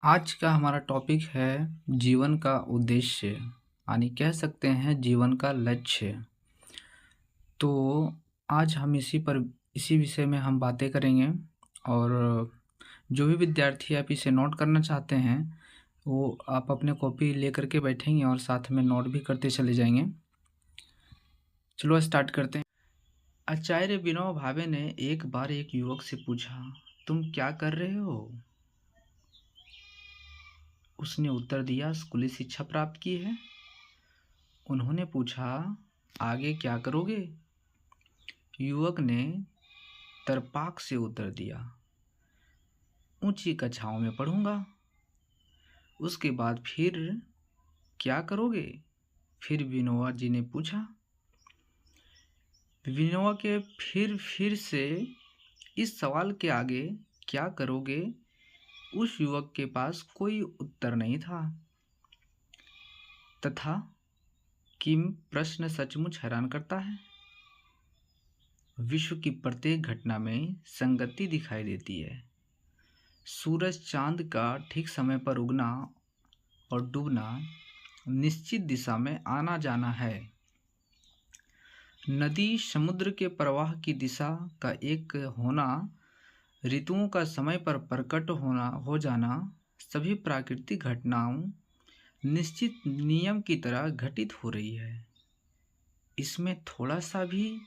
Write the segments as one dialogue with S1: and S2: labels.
S1: आज का हमारा टॉपिक है जीवन का उद्देश्य, यानी कह सकते हैं जीवन का लक्ष्य। तो आज हम इसी विषय में हम बातें करेंगे। और जो भी विद्यार्थी आप इसे नोट करना चाहते हैं, वो आप अपने कॉपी लेकर के बैठेंगे और साथ में नोट भी करते चले जाएंगे। चलो स्टार्ट करते हैं। आचार्य विनोबा भावे ने एक बार एक युवक से पूछा, तुम क्या कर रहे हो? उसने उत्तर दिया, स्कूली शिक्षा प्राप्त की है। उन्होंने पूछा, आगे क्या करोगे? युवक ने तरपाक से उत्तर दिया, ऊंची कक्षाओं में पढ़ूंगा। उसके बाद फिर क्या करोगे? फिर विनोबा जी ने पूछा। विनोबा के फिर से इस सवाल के आगे क्या करोगे, उस युवक के पास कोई उत्तर नहीं था तथा कि प्रश्न सचमुच हैरान करता है। विश्व की प्रत्येक घटना में संगति दिखाई देती है। सूरज चांद का ठीक समय पर उगना और डूबना, निश्चित दिशा में आना जाना है। नदी समुद्र के प्रवाह की दिशा का एक होना, ऋतुओं का समय पर प्रकट हो जाना, सभी प्राकृतिक घटनाओं निश्चित नियम की तरह घटित हो रही है। इसमें थोड़ा सा भी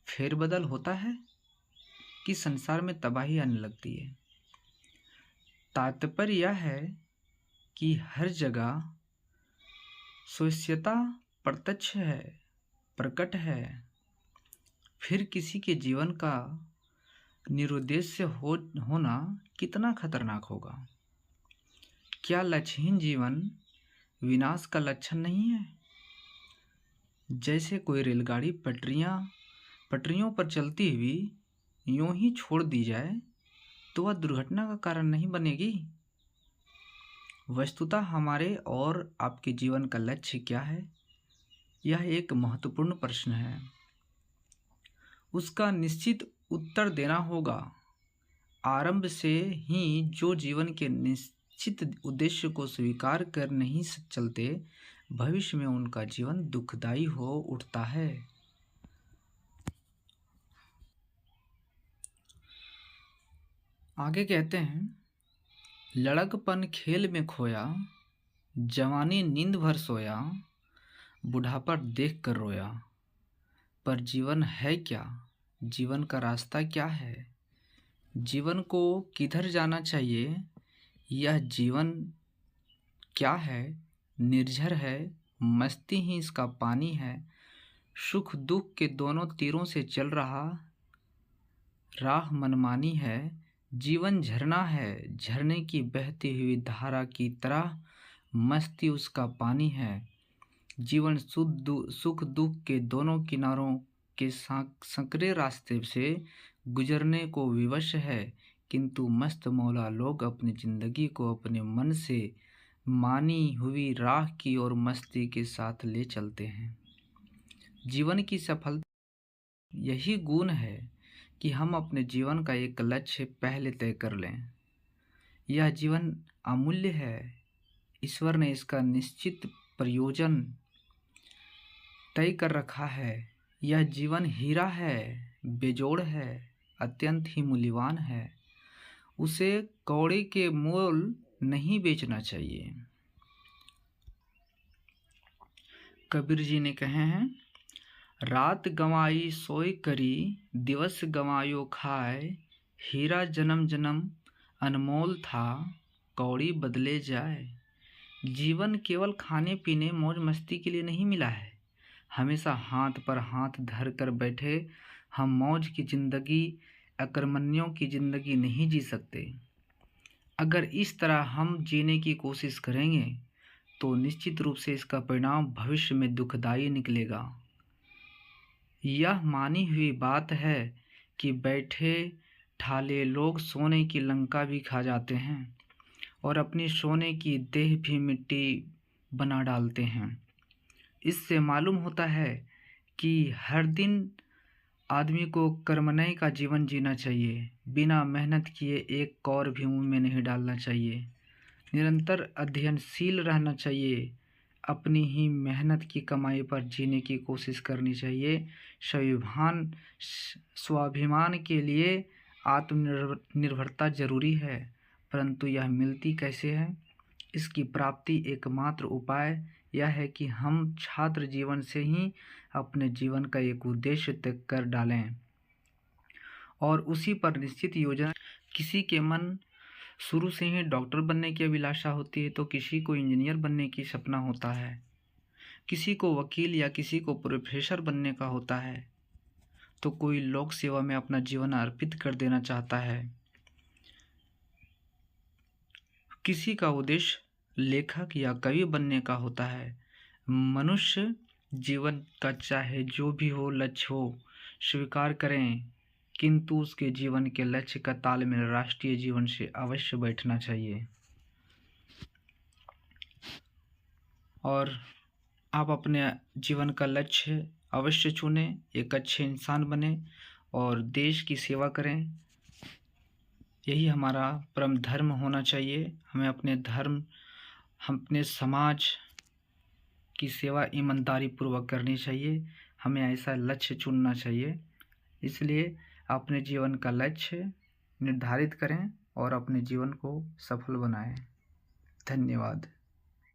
S1: फेरबदल होता है कि संसार में तबाही आने लगती है। तात्पर्य यह है कि हर जगह स्वेच्छता प्रत्यक्ष है, प्रकट है। फिर किसी के जीवन का निरुद्देश्य होना कितना खतरनाक होगा? क्या लक्ष्यहीन जीवन विनाश का लक्षण नहीं है? जैसे कोई रेलगाड़ी पटरियों पर चलती हुई यूं ही छोड़ दी जाए तो वह दुर्घटना का कारण नहीं बनेगी। वस्तुतः हमारे और आपके जीवन का लक्ष्य क्या है, यह एक महत्वपूर्ण प्रश्न है। उसका निश्चित उत्तर देना होगा। आरंभ से ही जो जीवन के निश्चित उद्देश्य को स्वीकार कर नहीं चलते, भविष्य में उनका जीवन दुखदायी हो उठता है। आगे कहते हैं, लड़कपन खेल में खोया, जवानी नींद भर सोया, बुढ़ापा देख कर रोया। पर जीवन है क्या? जीवन का रास्ता क्या है? जीवन को किधर जाना चाहिए? यह जीवन क्या है? निर्झर है, मस्ती ही इसका पानी है। सुख दुख के दोनों तीरों से चल रहा, राह मनमानी है। जीवन झरना है, झरने की बहती हुई धारा की तरह, मस्ती उसका पानी है। जीवन सुख दुख के दोनों किनारों के संकरे रास्ते से गुजरने को विवश है, किंतु मस्त मौला लोग अपनी जिंदगी को अपने मन से मानी हुई राह की ओर मस्ती के साथ ले चलते हैं। जीवन की सफलता यही गुण है कि हम अपने जीवन का एक लक्ष्य पहले तय कर लें। यह जीवन अमूल्य है। ईश्वर ने इसका निश्चित प्रयोजन तय कर रखा है। यह जीवन हीरा है, बेजोड़ है, अत्यंत ही मूल्यवान है। उसे कौड़े के मोल नहीं बेचना चाहिए। कबीर जी ने कहे हैं, रात गंवाई सोई करी, दिवस गंवायो खाए। हीरा जन्म जन्म अनमोल था, कौड़ी बदले जाए। जीवन केवल खाने पीने मौज मस्ती के लिए नहीं मिला है। हमेशा हाथ पर हाथ धर कर बैठे हम मौज की जिंदगी, अकर्मण्यों की जिंदगी नहीं जी सकते। अगर इस तरह हम जीने की कोशिश करेंगे तो निश्चित रूप से इसका परिणाम भविष्य में दुखदायी निकलेगा। यह मानी हुई बात है कि बैठे ठाले लोग सोने की लंका भी खा जाते हैं और अपनी सोने की देह भी मिट्टी बना डालते हैं। इससे मालूम होता है कि हर दिन आदमी को कर्मण्य का जीवन जीना चाहिए। बिना मेहनत किए एक कौर भी मुंह में नहीं डालना चाहिए। निरंतर अध्ययनशील रहना चाहिए। अपनी ही मेहनत की कमाई पर जीने की कोशिश करनी चाहिए। स्वाभिमान के लिए आत्मनिर्भरता जरूरी है, परंतु यह मिलती कैसे है? इसकी प्राप्ति एकमात्र उपाय यह है कि हम छात्र जीवन से ही अपने जीवन का एक उद्देश्य तय कर डालें और उसी पर निश्चित योजना। किसी के मन शुरू से ही डॉक्टर बनने की अभिलाषा होती है, तो किसी को इंजीनियर बनने की सपना होता है, किसी को वकील या किसी को प्रोफेसर बनने का होता है, तो कोई लोक सेवा में अपना जीवन अर्पित कर देना चाहता है। किसी का उद्देश्य लेखक या कवि बनने का होता है। मनुष्य जीवन का चाहे जो भी हो लक्ष्य हो, स्वीकार करें, किंतु उसके जीवन के लक्ष्य का तालमेल राष्ट्रीय जीवन से अवश्य बैठना चाहिए। और आप अपने जीवन का लक्ष्य अवश्य चुनें, एक अच्छे इंसान बने और देश की सेवा करें। यही हमारा परम धर्म होना चाहिए। हमें अपने धर्म, हम अपने समाज की सेवा ईमानदारी पूर्वक करनी चाहिए। हमें ऐसा लक्ष्य चुनना चाहिए। इसलिए अपने जीवन का लक्ष्य निर्धारित करें और अपने जीवन को सफल बनाएं। धन्यवाद।